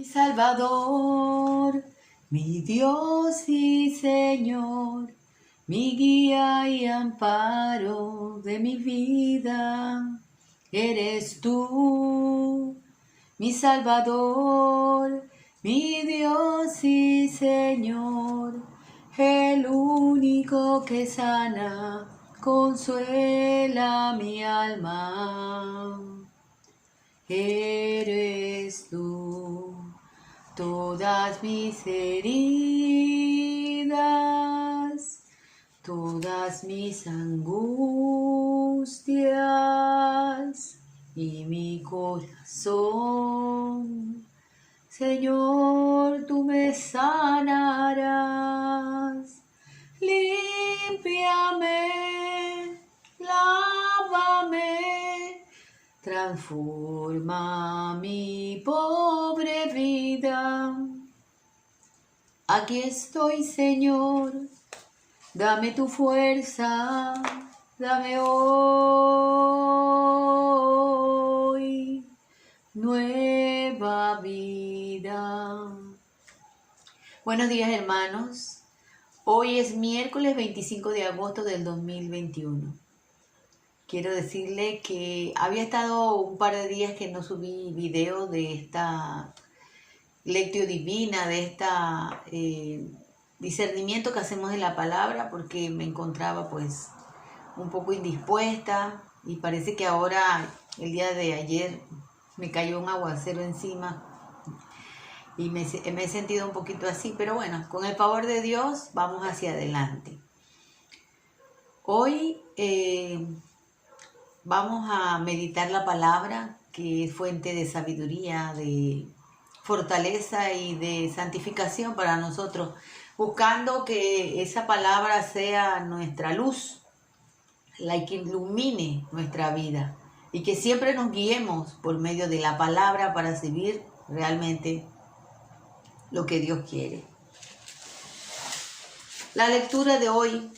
mi Salvador, mi Dios y Señor, mi guía y amparo de mi vida, eres tú, mi Salvador, mi Dios y Señor, el único que sana, consuela mi alma. Eres tú, todas mis heridas, todas mis angustias y mi corazón. Señor, tú me sanarás, límpiame, lávame, transforma mi pobre vida. Aquí estoy, Señor, dame tu fuerza, dame hoy nueva vida. Buenos días, hermanos. Hoy es miércoles 25 de agosto del 2021. Quiero decirle que había estado un par de días que no subí video de esta lectio divina, de esta discernimiento que hacemos de la palabra, porque me encontraba pues un poco indispuesta y parece que ahora, el día de ayer, me cayó un aguacero encima y me he sentido un poquito así, pero bueno, con el favor de Dios vamos hacia adelante. Hoy vamos a meditar la palabra, que es fuente de sabiduría, de fortaleza y de santificación para nosotros, buscando que esa palabra sea nuestra luz, la que ilumine nuestra vida y que siempre nos guiemos por medio de la palabra para seguir realmente lo que Dios quiere. La lectura de hoy,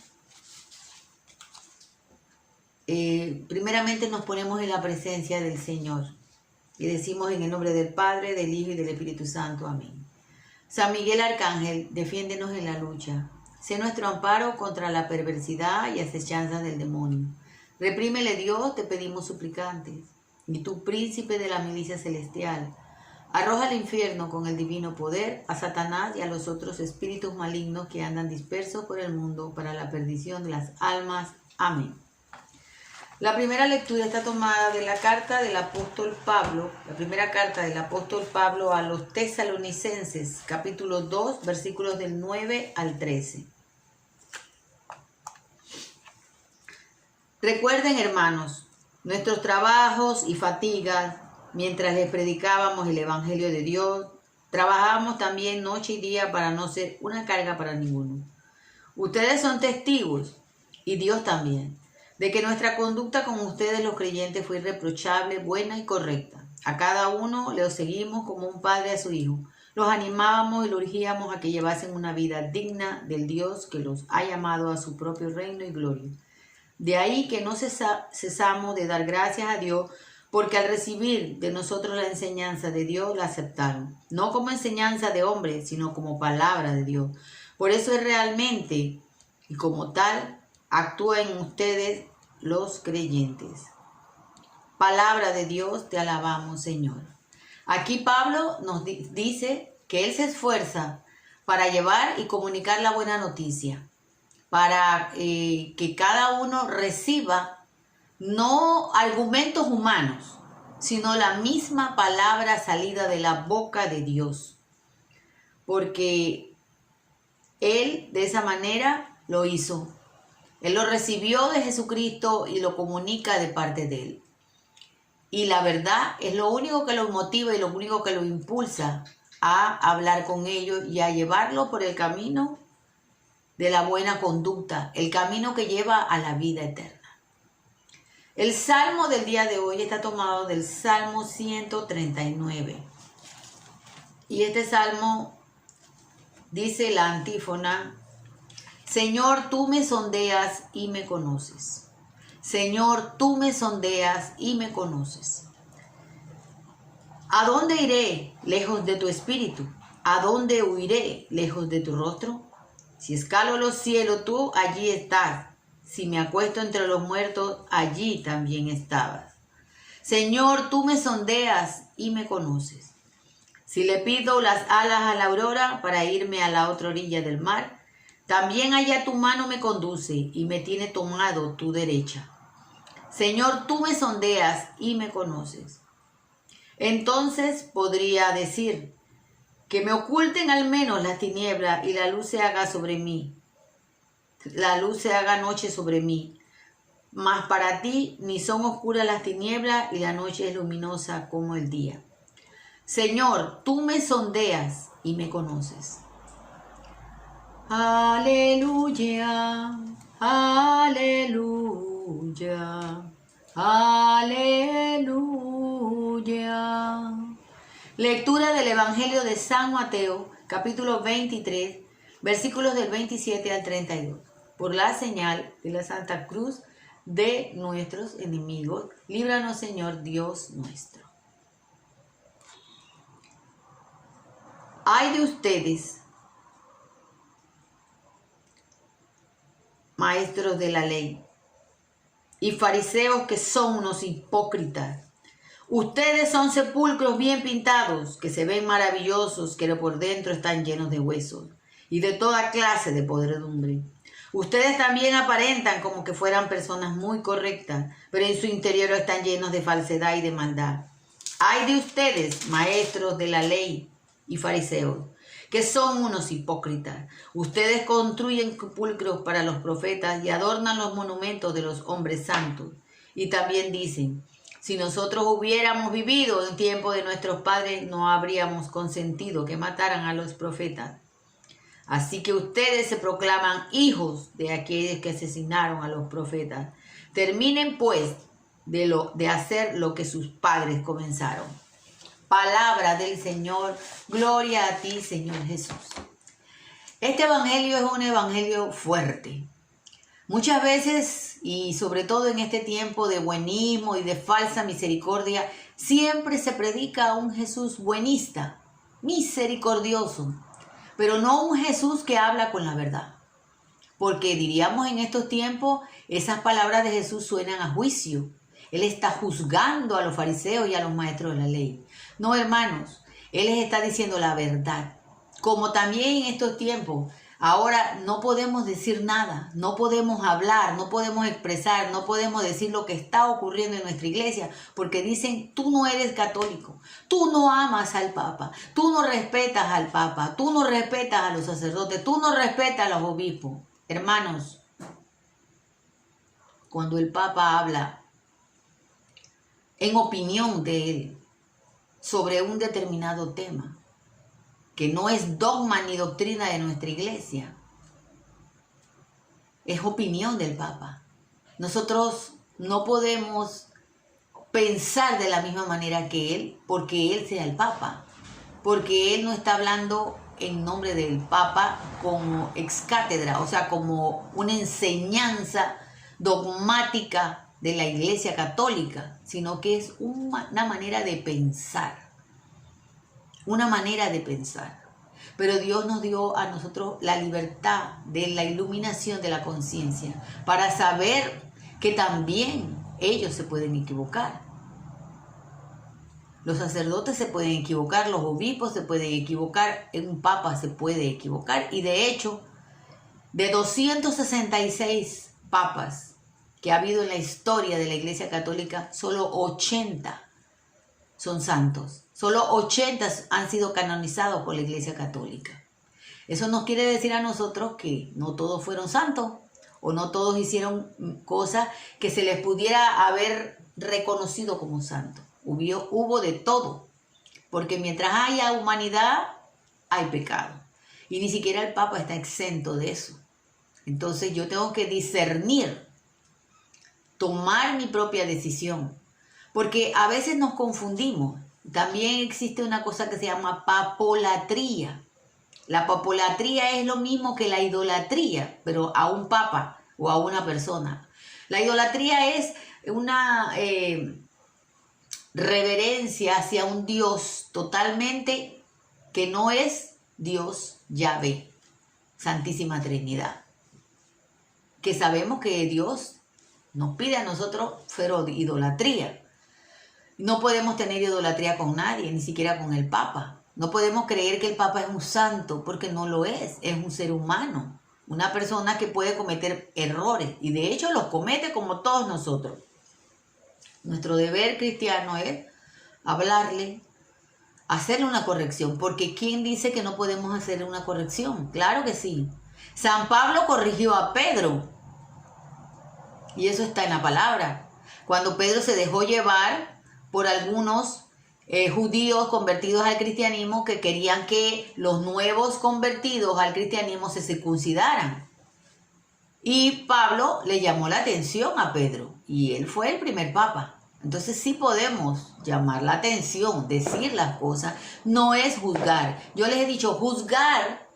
primeramente nos ponemos en la presencia del Señor y decimos en el nombre del Padre, del Hijo y del Espíritu Santo. Amén. San Miguel Arcángel, defiéndenos en la lucha. Sé nuestro amparo contra la perversidad y acechanzas del demonio. Reprímele, Dios, te pedimos suplicantes. Y tú, príncipe de la milicia celestial, arroja al infierno con el divino poder a Satanás y a los otros espíritus malignos que andan dispersos por el mundo para la perdición de las almas. Amén. La primera lectura está tomada de la carta del apóstol Pablo, la primera carta del apóstol Pablo a los tesalonicenses, capítulo 2, versículos del 9 al 13. Recuerden, hermanos, nuestros trabajos y fatigas mientras les predicábamos el Evangelio de Dios. Trabajábamos también noche y día para no ser una carga para ninguno. Ustedes son testigos, y Dios también, de que nuestra conducta con ustedes los creyentes fue irreprochable, buena y correcta. A cada uno le seguimos como un padre a su hijo. Los animábamos y los urgíamos a que llevasen una vida digna del Dios que los ha llamado a su propio reino y gloria. De ahí que no cesamos de dar gracias a Dios, porque al recibir de nosotros la enseñanza de Dios la aceptaron, no como enseñanza de hombre, sino como palabra de Dios. Por eso es realmente, y como tal, actúa en ustedes los creyentes. Palabra de Dios, te alabamos, Señor. Aquí Pablo nos dice que él se esfuerza para llevar y comunicar la buena noticia, para que cada uno reciba no argumentos humanos, sino la misma palabra salida de la boca de Dios. Porque él de esa manera lo hizo. Él lo recibió de Jesucristo y lo comunica de parte de él. Y la verdad es lo único que lo motiva y lo único que lo impulsa a hablar con ellos y a llevarlo por el camino de la buena conducta, el camino que lleva a la vida eterna. El salmo del día de hoy está tomado del Salmo 139. Y este salmo dice la antífona: Señor, tú me sondeas y me conoces. Señor, tú me sondeas y me conoces. ¿A dónde iré lejos de tu espíritu? ¿A dónde huiré lejos de tu rostro? Si escalo los cielos, tú allí estás. Si me acuesto entre los muertos, allí también estabas. Señor, tú me sondeas y me conoces. Si le pido las alas a la aurora para irme a la otra orilla del mar, también allá tu mano me conduce y me tiene tomado tu derecha. Señor, tú me sondeas y me conoces. Entonces podría decir, que me oculten al menos las tinieblas y la luz se haga sobre mí. La luz se haga noche sobre mí. Mas para ti ni son oscuras las tinieblas y la noche es luminosa como el día. Señor, tú me sondeas y me conoces. Aleluya, aleluya, aleluya. Lectura del Evangelio de San Mateo, capítulo 23, versículos del 27 al 32. Por la señal de la Santa Cruz de nuestros enemigos, líbranos, Señor Dios nuestro. Ay de ustedes, maestros de la ley y fariseos que son unos hipócritas. Ustedes son sepulcros bien pintados, que se ven maravillosos, pero por dentro están llenos de huesos y de toda clase de podredumbre. Ustedes también aparentan como que fueran personas muy correctas, pero en su interior están llenos de falsedad y de maldad. Ay de ustedes, maestros de la ley y fariseos, que son unos hipócritas. Ustedes construyen sepulcros para los profetas y adornan los monumentos de los hombres santos. Y también dicen, si nosotros hubiéramos vivido en tiempo de nuestros padres, no habríamos consentido que mataran a los profetas. Así que ustedes se proclaman hijos de aquellos que asesinaron a los profetas. Terminen pues de hacer lo que sus padres comenzaron. Palabra del Señor, gloria a ti, Señor Jesús. Este evangelio es un evangelio fuerte. Muchas veces, y sobre todo en este tiempo de buenismo y de falsa misericordia, siempre se predica a un Jesús buenista, misericordioso, pero no un Jesús que habla con la verdad. Porque diríamos en estos tiempos, esas palabras de Jesús suenan a juicio. Él está juzgando a los fariseos y a los maestros de la ley. No, hermanos, Él les está diciendo la verdad. Como también en estos tiempos, ahora no podemos decir nada, no podemos hablar, no podemos expresar, no podemos decir lo que está ocurriendo en nuestra iglesia, porque dicen, tú no eres católico, tú no amas al Papa, tú no respetas al Papa, tú no respetas a los sacerdotes, tú no respetas a los obispos. Hermanos, cuando el Papa habla en opinión de él sobre un determinado tema, que no es dogma ni doctrina de nuestra iglesia, es opinión del Papa. Nosotros no podemos pensar de la misma manera que él, porque él sea el Papa, porque él no está hablando en nombre del Papa como ex cátedra, o sea, como una enseñanza dogmática de la Iglesia Católica, sino que es una manera de pensar. Una manera de pensar. Pero Dios nos dio a nosotros la libertad de la iluminación de la conciencia para saber que también ellos se pueden equivocar. Los sacerdotes se pueden equivocar, los obispos se pueden equivocar, un papa se puede equivocar. Y de hecho, de 266 papas que ha habido en la historia de la Iglesia Católica, solo 80 son santos. Solo 80 han sido canonizados por la Iglesia Católica. Eso nos quiere decir a nosotros que no todos fueron santos o no todos hicieron cosas que se les pudiera haber reconocido como santos. Hubo de todo, porque mientras haya humanidad, hay pecado. Y ni siquiera el Papa está exento de eso. Entonces yo tengo que discernir, tomar mi propia decisión, porque a veces nos confundimos. También existe una cosa que se llama papolatría. La papolatría es lo mismo que la idolatría, pero a un papa o a una persona. La idolatría es una reverencia hacia un Dios totalmente que no es Dios Yahvé, Santísima Trinidad. Que sabemos que Dios nos pide a nosotros feroz idolatría. No podemos tener idolatría con nadie, ni siquiera con el Papa. No podemos creer que el Papa es un santo, porque no lo es un ser humano. Una persona que puede cometer errores, y de hecho los comete como todos nosotros. Nuestro deber cristiano es hablarle, hacerle una corrección, porque ¿quién dice que no podemos hacerle una corrección? Claro que sí. San Pablo corrigió a Pedro, y eso está en la palabra. Cuando Pedro se dejó llevar por algunos judíos convertidos al cristianismo que querían que los nuevos convertidos al cristianismo se circuncidaran. Y Pablo le llamó la atención a Pedro, y él fue el primer papa. Entonces sí podemos llamar la atención, decir las cosas, no es juzgar. Yo les he dicho, juzgar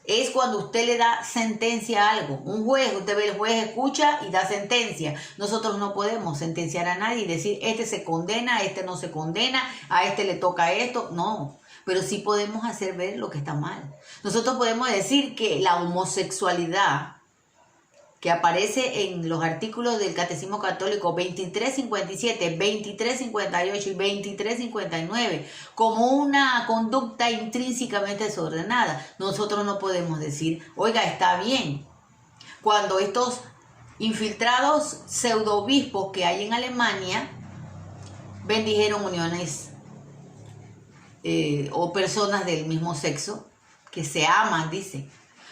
es cuando usted le da sentencia a algo. Un juez, usted ve, el juez escucha y da sentencia. Nosotros no podemos sentenciar a nadie y decir, este se condena, este no se condena, a este le toca esto. No, pero sí podemos hacer ver lo que está mal. Nosotros podemos decir que la homosexualidad, que aparece en los artículos del Catecismo Católico 2357, 2358 y 2359, como una conducta intrínsecamente desordenada. Nosotros no podemos decir, oiga, está bien. Cuando estos infiltrados pseudo-obispos que hay en Alemania bendijeron uniones o personas del mismo sexo, que se aman, dice.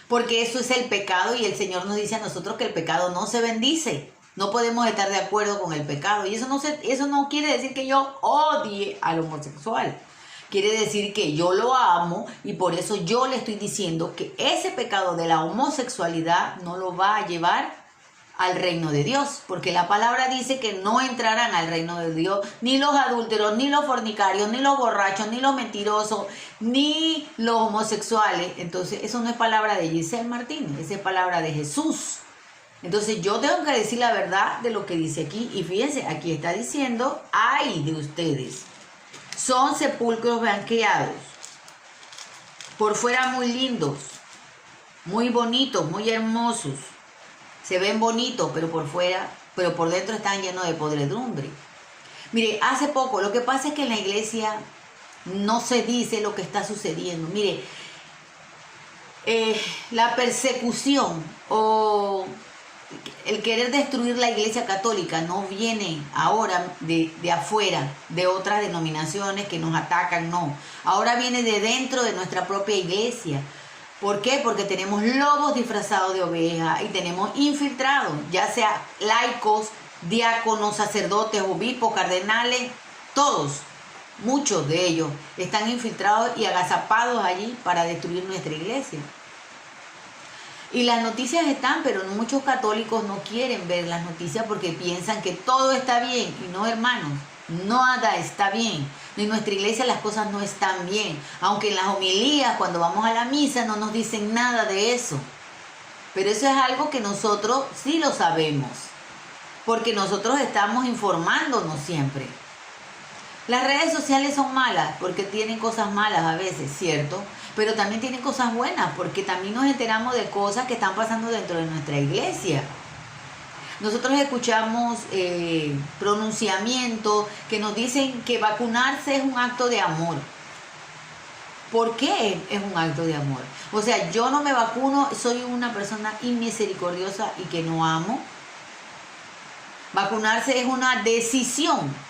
Porque eso es el pecado, y el Señor nos dice a nosotros que el pecado no se bendice. No podemos estar de acuerdo con el pecado. Y eso no quiere decir que yo odie al homosexual. Quiere decir que yo lo amo, y por eso yo le estoy diciendo que ese pecado de la homosexualidad no lo va a llevar al reino de Dios. Porque la palabra dice que no entrarán al reino de Dios ni los adúlteros, ni los fornicarios, ni los borrachos, ni los mentirosos, ni los homosexuales. Entonces eso no es palabra de Giselle Martínez, esa es palabra de Jesús. Entonces yo tengo que decir la verdad de lo que dice aquí. Y fíjense, aquí está diciendo, ay de ustedes, son sepulcros blanqueados, por fuera muy lindos, muy bonitos, muy hermosos. Se ven bonitos, pero por fuera, pero por dentro están llenos de podredumbre. Mire, hace poco, lo que pasa es que en la iglesia no se dice lo que está sucediendo. Mire, la persecución o el querer destruir la iglesia católica no viene ahora de afuera, de otras denominaciones que nos atacan, no. Ahora viene de dentro de nuestra propia iglesia. ¿Por qué? Porque tenemos lobos disfrazados de ovejas y tenemos infiltrados, ya sea laicos, diáconos, sacerdotes, obispos, cardenales, todos, muchos de ellos están infiltrados y agazapados allí para destruir nuestra iglesia. Y las noticias están, pero muchos católicos no quieren ver las noticias porque piensan que todo está bien. Y no, hermanos, nada está bien. En nuestra iglesia las cosas no están bien. Aunque en las homilías, cuando vamos a la misa, no nos dicen nada de eso. Pero eso es algo que nosotros sí lo sabemos. Porque nosotros estamos informándonos siempre. Las redes sociales son malas porque tienen cosas malas a veces, ¿cierto? Pero también tienen cosas buenas porque también nos enteramos de cosas que están pasando dentro de nuestra iglesia. Nosotros escuchamos pronunciamientos que nos dicen que vacunarse es un acto de amor. ¿Por qué es un acto de amor? O sea, yo no me vacuno, soy una persona inmisericordiosa y que no amo. Vacunarse es una decisión.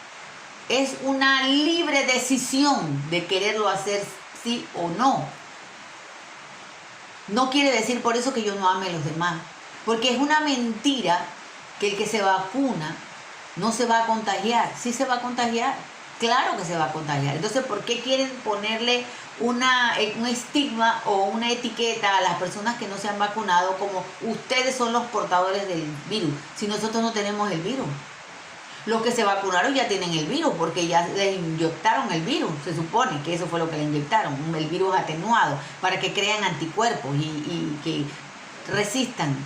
Es una libre decisión de quererlo hacer sí o no. No quiere decir por eso que yo no ame a los demás. Porque es una mentira que el que se vacuna no se va a contagiar. Sí se va a contagiar. Claro que se va a contagiar. Entonces, ¿por qué quieren ponerle un estigma o una etiqueta a las personas que no se han vacunado como ustedes son los portadores del virus? Si nosotros no tenemos el virus. Los que se vacunaron ya tienen el virus porque ya les inyectaron el virus. Se supone que eso fue lo que le inyectaron, el virus atenuado, para que crean anticuerpos y que resistan.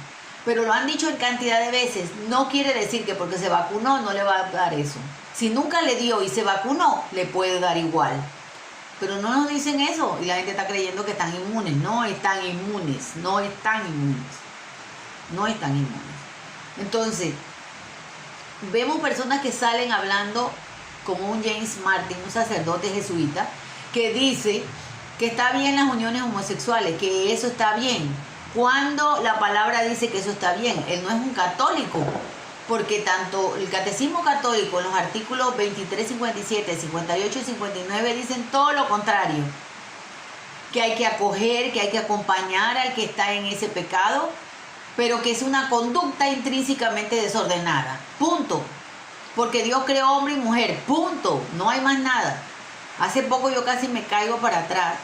Pero lo han dicho en cantidad de veces. No quiere decir que porque se vacunó no le va a dar eso. Si nunca le dio y se vacunó, le puede dar igual. Pero no nos dicen eso y la gente está creyendo que están inmunes. No están inmunes, no están inmunes. No están inmunes. Entonces, vemos personas que salen hablando como un James Martin, un sacerdote jesuita, que dice que está bien las uniones homosexuales, que eso está bien. Cuando la palabra dice que eso está bien, él no es un católico, porque tanto el Catecismo Católico en los artículos 23, 57, 58 y 59 dicen todo lo contrario, que hay que acoger, que hay que acompañar al que está en ese pecado, pero que es una conducta intrínsecamente desordenada, punto, porque Dios creó hombre y mujer, punto, no hay más nada. Hace poco yo casi me caigo para atrás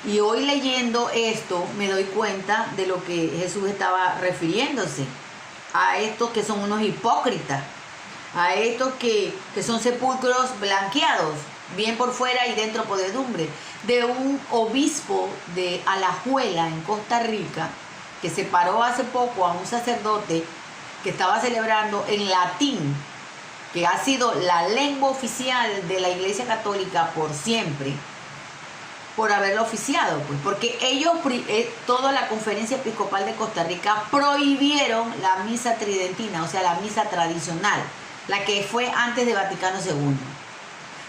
y hoy leyendo esto me doy cuenta de lo que Jesús estaba refiriéndose, a estos que son unos hipócritas, a estos que son sepulcros blanqueados, bien por fuera y dentro podredumbre, de un obispo de Alajuela en Costa Rica, que se paró hace poco a un sacerdote que estaba celebrando en latín, que ha sido la lengua oficial de la Iglesia Católica por siempre, por haberlo oficiado, pues, porque ellos, toda la Conferencia Episcopal de Costa Rica, prohibieron la misa tridentina, o sea, la misa tradicional, la que fue antes de Vaticano II,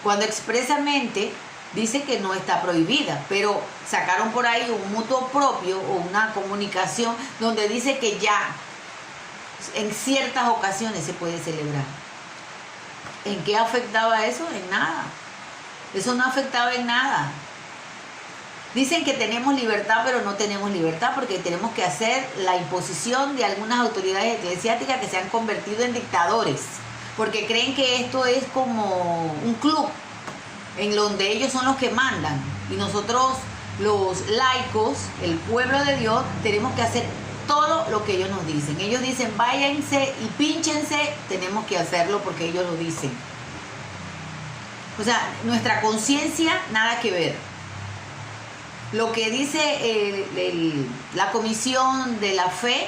cuando expresamente dice que no está prohibida, pero sacaron por ahí un mutuo propio o una comunicación donde dice que ya en ciertas ocasiones se puede celebrar. ¿En qué afectaba eso? En nada. Eso no afectaba en nada. Dicen que tenemos libertad, pero no tenemos libertad porque tenemos que hacer la imposición de algunas autoridades eclesiásticas que se han convertido en dictadores, porque creen que esto es como un club en donde ellos son los que mandan y nosotros, los laicos, el pueblo de Dios, tenemos que hacer todo lo que ellos nos dicen. Ellos dicen váyanse y pínchense, tenemos que hacerlo porque ellos lo dicen. O sea, nuestra conciencia nada que ver. Lo que dice la Comisión de la Fe,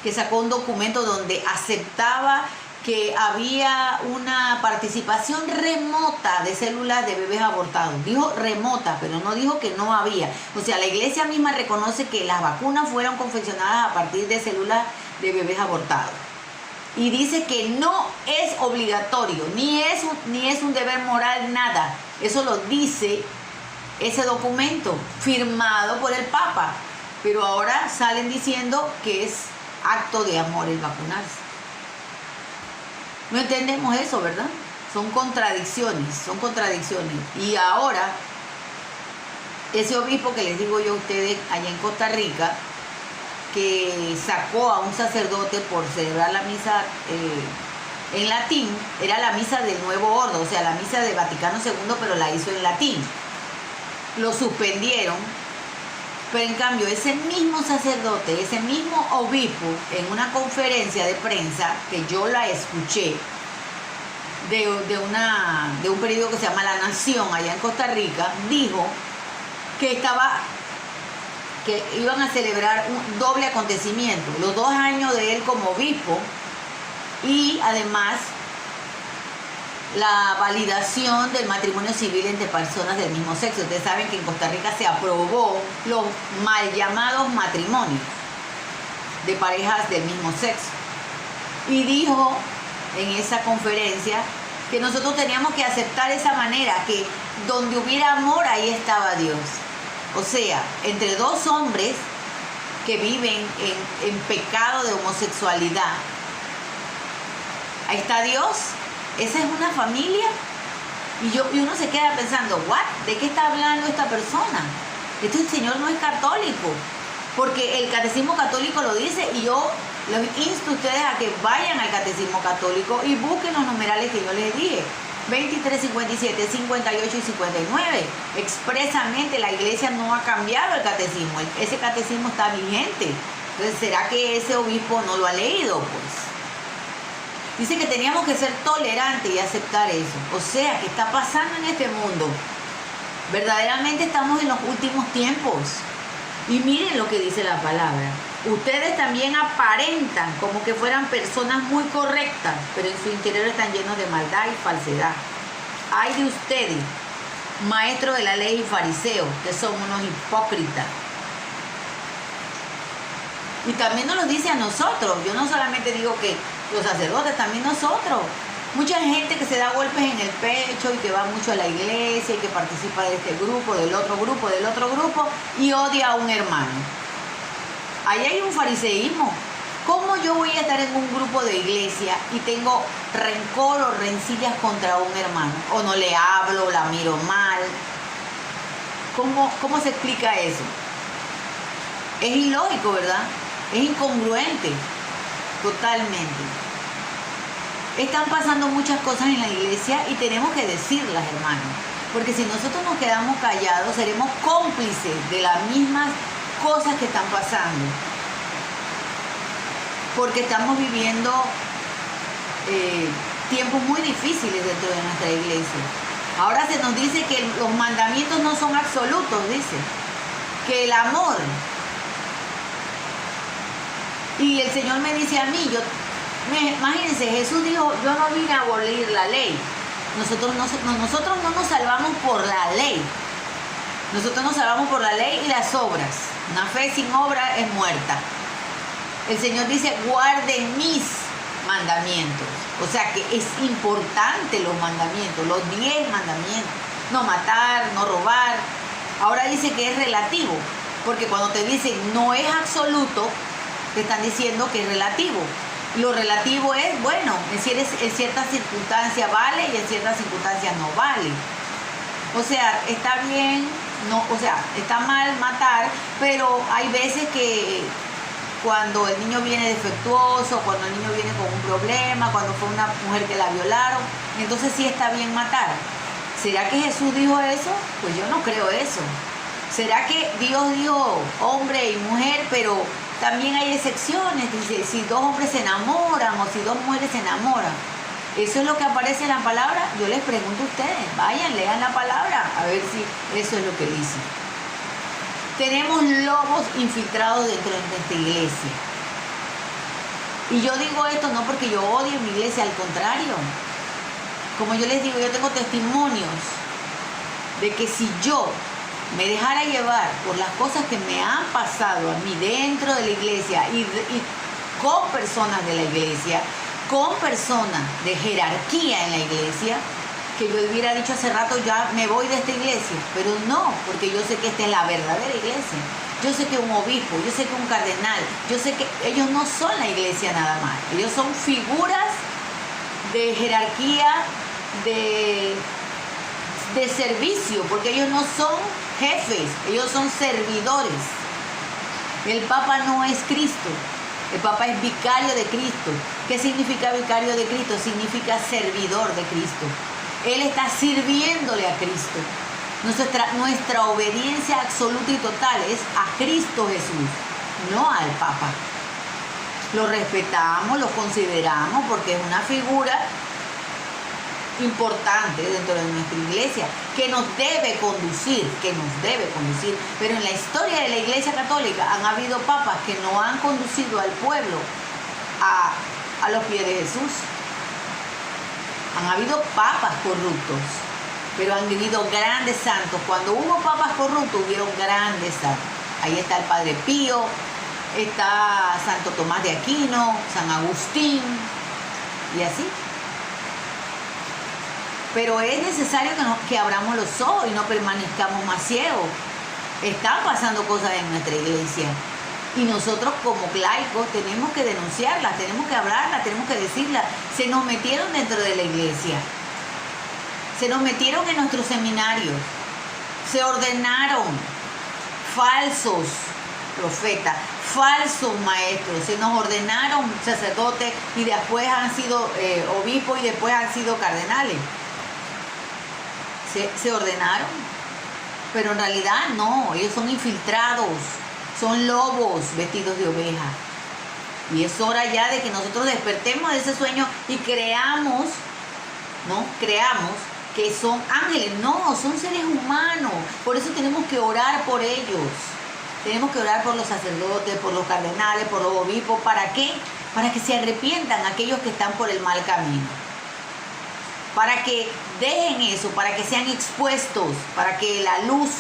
que sacó un documento donde aceptaba que había una participación remota de células de bebés abortados. Dijo remota, pero no dijo que no había. O sea, la iglesia misma reconoce que las vacunas fueron confeccionadas a partir de células de bebés abortados. Y dice que no es obligatorio, ni es un deber moral, nada. Eso lo dice ese documento firmado por el Papa, pero ahora salen diciendo que es acto de amor el vacunarse. No entendemos eso, ¿verdad? Son contradicciones. Y ahora, ese obispo que les digo yo a ustedes allá en Costa Rica, que sacó a un sacerdote por celebrar la misa en latín, era la misa del Nuevo Orden, o sea, la misa de Vaticano II, pero la hizo en latín. Lo suspendieron, pero en cambio ese mismo sacerdote, ese mismo obispo, en una conferencia de prensa que yo la escuché de un periódico que se llama La Nación allá en Costa Rica, dijo que iban a celebrar un doble acontecimiento, los 2 años de él como obispo y además la validación del matrimonio civil entre personas del mismo sexo. Ustedes saben que en Costa Rica se aprobó los mal llamados matrimonios de parejas del mismo sexo. Y dijo en esa conferencia que nosotros teníamos que aceptar esa manera, que donde hubiera amor, ahí estaba Dios. O sea, entre 2 hombres que viven en pecado de homosexualidad, ahí está Dios. Esa es una familia. Y uno se queda pensando, ¿what? ¿De qué está hablando esta persona? Este señor no es católico, porque el Catecismo Católico lo dice, y yo los insto a ustedes a que vayan al Catecismo Católico y busquen los numerales que yo les dije, 23, 57, 58 y 59. Expresamente la iglesia no ha cambiado el catecismo, ese catecismo está vigente. Entonces, ¿será que ese obispo no lo ha leído? Pues dice que teníamos que ser tolerantes y aceptar eso. O sea, ¿qué está pasando en este mundo? Verdaderamente estamos en los últimos tiempos. Y miren lo que dice la palabra. Ustedes también aparentan como que fueran personas muy correctas, pero en su interior están llenos de maldad y falsedad. Ay de ustedes, maestros de la ley y fariseos, que son unos hipócritas. Y también nos lo dice a nosotros. Yo no solamente digo que los sacerdotes, también nosotros. Mucha gente que se da golpes en el pecho y que va mucho a la iglesia y que participa de este grupo, del otro grupo, y odia a un hermano. Ahí hay un fariseísmo. ¿Cómo yo voy a estar en un grupo de iglesia y tengo rencor o rencillas contra un hermano? O no le hablo, la miro mal. ¿Cómo se explica eso? Es ilógico, ¿verdad? Es incongruente. Totalmente. Están pasando muchas cosas en la iglesia y tenemos que decirlas, hermanos. Porque si nosotros nos quedamos callados, seremos cómplices de las mismas cosas que están pasando. Porque estamos viviendo tiempos muy difíciles dentro de nuestra iglesia. Ahora se nos dice que los mandamientos no son absolutos, dice. Que el amor. Y el Señor me dice a mí, imagínense, Jesús dijo, yo no vine a abolir la ley. Nosotros no nos salvamos por la ley. Nosotros nos salvamos por la ley y las obras. Una fe sin obra es muerta. El Señor dice, guarden mis mandamientos. O sea que es importante los mandamientos, los 10 mandamientos. No matar, no robar. Ahora dice que es relativo, porque cuando te dicen no es absoluto, te están diciendo que es relativo. Lo relativo es, bueno, en ciertas circunstancias vale y en ciertas circunstancias no vale. O sea, está bien, no, o sea, está mal matar, pero hay veces que cuando el niño viene defectuoso, cuando el niño viene con un problema, cuando fue una mujer que la violaron, entonces sí está bien matar. ¿Será que Jesús dijo eso? Pues yo no creo eso. ¿Será que Dios dijo hombre y mujer, pero también hay excepciones? Dice, si 2 hombres se enamoran o si 2 mujeres se enamoran. ¿Eso es lo que aparece en la palabra? Yo les pregunto a ustedes, vayan, lean la palabra, a ver si eso es lo que dice. Tenemos lobos infiltrados dentro de nuestra iglesia. Y yo digo esto no porque yo odie mi iglesia, al contrario. Como yo les digo, yo tengo testimonios de que si yo me dejara llevar por las cosas que me han pasado a mí dentro de la iglesia y con personas de la iglesia, con personas de jerarquía en la iglesia, que yo hubiera dicho hace rato, ya me voy de esta iglesia, pero no, porque yo sé que esta es la verdadera iglesia. Yo sé que un obispo, yo sé que un cardenal, yo sé que ellos no son la iglesia nada más, ellos son figuras de jerarquía, de servicio, porque ellos no son jefes, ellos son servidores. El Papa no es Cristo, el Papa es vicario de Cristo. ¿Qué significa vicario de Cristo? Significa servidor de Cristo. Él está sirviéndole a Cristo. Nuestra obediencia absoluta y total es a Cristo Jesús, no al Papa. Lo respetamos, lo consideramos porque es una figura importante dentro de nuestra iglesia que nos debe conducir, pero en la historia de la iglesia católica han habido papas que no han conducido al pueblo a los pies de Jesús. Han habido papas corruptos, pero han vivido grandes santos. Cuando hubo papas corruptos, hubieron grandes santos. Ahí está el Padre Pío, está Santo Tomás de Aquino, San Agustín, y así. Pero es necesario que abramos los ojos y no permanezcamos más ciegos. Están pasando cosas en nuestra iglesia. Y nosotros como laicos tenemos que denunciarlas, tenemos que hablarlas, tenemos que decirlas. Se nos metieron dentro de la iglesia. Se nos metieron en nuestros seminarios. Se ordenaron falsos profetas, falsos maestros. Se nos ordenaron sacerdotes y después han sido obispos y después han sido cardenales. Se ordenaron, pero en realidad no, ellos son infiltrados, son lobos vestidos de oveja. Y es hora ya de que nosotros despertemos de ese sueño y creamos que son ángeles. No, son seres humanos, por eso tenemos que orar por ellos. Tenemos que orar por los sacerdotes, por los cardenales, por los obispos. ¿Para qué? Para que se arrepientan aquellos que están por el mal camino. Para que dejen eso, para que sean expuestos, para que la luz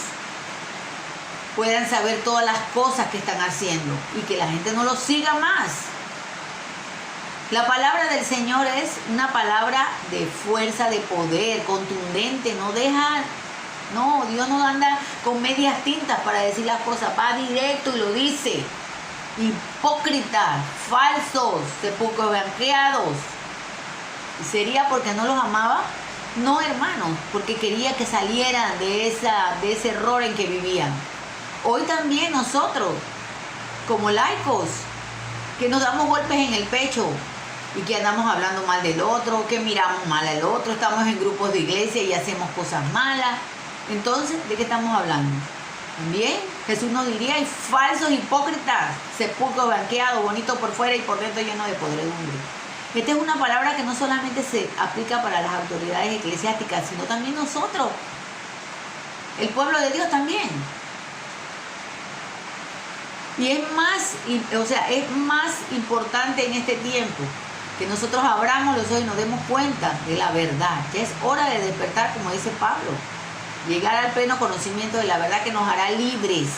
puedan saber todas las cosas que están haciendo y que la gente no los siga más. La palabra del Señor es una palabra de fuerza, de poder, contundente, no, Dios no anda con medias tintas para decir las cosas, va directo y lo dice. Hipócritas, falsos, sepulcros blanqueados. ¿Sería porque no los amaba? No, hermanos, porque quería que salieran de ese error en que vivían. Hoy también nosotros, como laicos, que nos damos golpes en el pecho y que andamos hablando mal del otro, que miramos mal al otro, estamos en grupos de iglesia y hacemos cosas malas. Entonces, ¿de qué estamos hablando? También Jesús nos diría, hay falsos hipócritas, sepulcro blanqueado, bonito por fuera y por dentro lleno de podredumbre. Esta es una palabra que no solamente se aplica para las autoridades eclesiásticas, sino también nosotros, el pueblo de Dios también. Y es más importante en este tiempo que nosotros abramos los ojos y nos demos cuenta de la verdad. Ya es hora de despertar, como dice Pablo. Llegar al pleno conocimiento de la verdad que nos hará libres.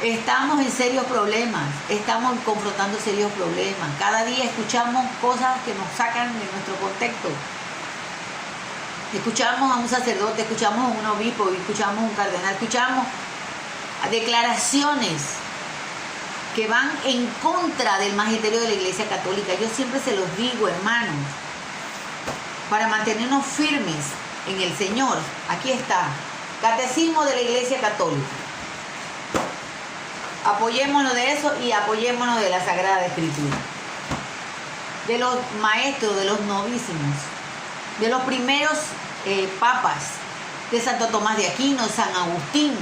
Estamos en serios problemas, estamos confrontando serios problemas. Cada día escuchamos cosas que nos sacan de nuestro contexto. Escuchamos a un sacerdote, escuchamos a un obispo, escuchamos a un cardenal, escuchamos declaraciones que van en contra del magisterio de la Iglesia Católica. Yo siempre se los digo, hermanos, para mantenernos firmes en el Señor. Aquí está, Catecismo de la Iglesia Católica. Apoyémonos de eso y apoyémonos de la Sagrada Escritura, de los maestros, de los novísimos, de los primeros papas, de Santo Tomás de Aquino, San Agustín.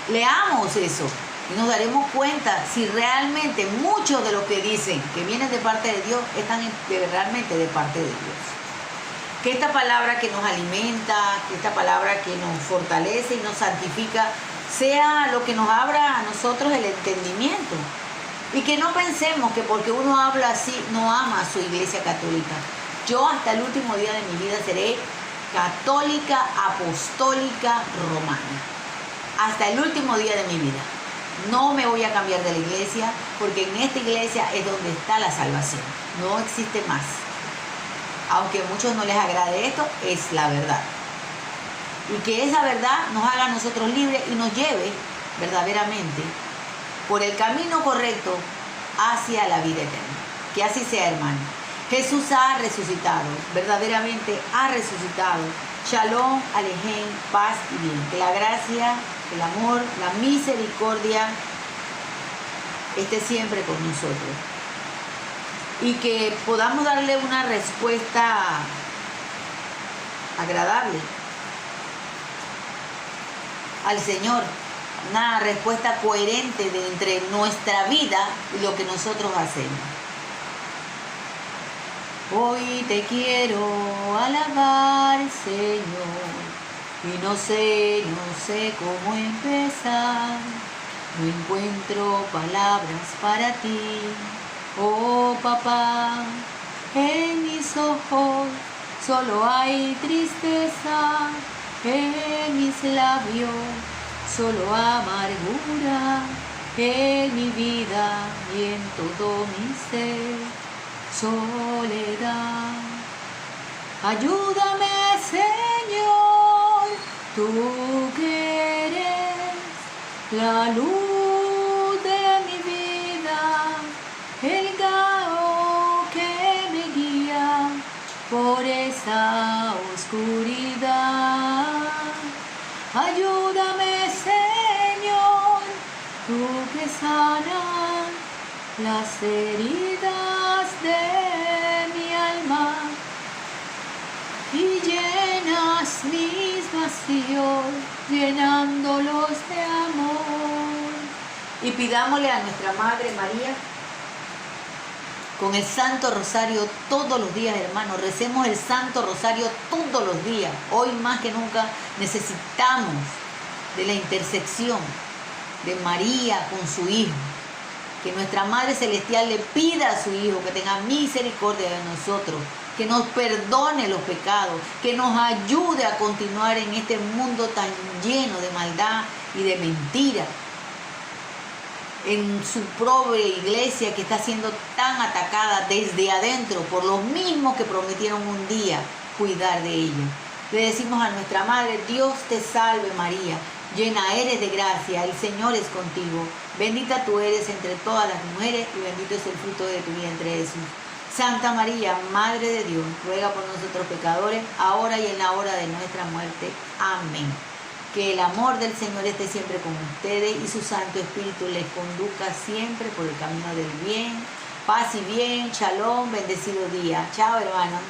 Leamos eso y nos daremos cuenta si realmente muchos de los que dicen que vienen de parte de Dios están realmente de parte de Dios. Que esta palabra que nos alimenta, que esta palabra que nos fortalece y nos santifica, sea lo que nos abra a nosotros el entendimiento. Y que no pensemos que porque uno habla así no ama a su Iglesia Católica. Yo hasta el último día de mi vida seré católica, apostólica, romana. Hasta el último día de mi vida. No me voy a cambiar de la iglesia, porque en esta iglesia es donde está la salvación. No existe más. Aunque a muchos no les agrade esto, es la verdad. Y que esa verdad nos haga a nosotros libres y nos lleve verdaderamente por el camino correcto hacia la vida eterna. Que así sea, hermano. Jesús ha resucitado, verdaderamente ha resucitado. Shalom, Alejem, paz y bien. Que la gracia, el amor, la misericordia esté siempre con nosotros. Y que podamos darle una respuesta agradable al Señor, una respuesta coherente de entre nuestra vida y lo que nosotros hacemos. Hoy te quiero alabar, Señor, y no sé cómo empezar. No encuentro palabras para ti, oh papá. En mis ojos solo hay tristeza, en mis labios solo amargura, en mi vida y en todo mi ser soledad. Ayúdame, Señor, tú que eres la luz de mi vida, el gao que me guía por esa oscuridad. Ayúdame, Señor, tú que sanas las heridas de mi alma y llenas mis vacíos, llenándolos de amor. Y pidámosle a nuestra Madre María con el Santo Rosario todos los días, hermanos. Recemos el Santo Rosario todos los días. Hoy más que nunca necesitamos de la intersección de María con su Hijo. Que nuestra Madre Celestial le pida a su Hijo que tenga misericordia de nosotros, que nos perdone los pecados, que nos ayude a continuar en este mundo tan lleno de maldad y de mentira, en su propia iglesia que está siendo tan atacada desde adentro por los mismos que prometieron un día cuidar de ella. Le decimos a nuestra Madre: Dios te salve María, llena eres de gracia, el Señor es contigo, bendita tú eres entre todas las mujeres y bendito es el fruto de tu vientre Jesús. Santa María, Madre de Dios, ruega por nosotros pecadores, ahora y en la hora de nuestra muerte. Amén. Que el amor del Señor esté siempre con ustedes y su Santo Espíritu les conduzca siempre por el camino del bien. Paz y bien, shalom, bendecido día. Chao, hermanos.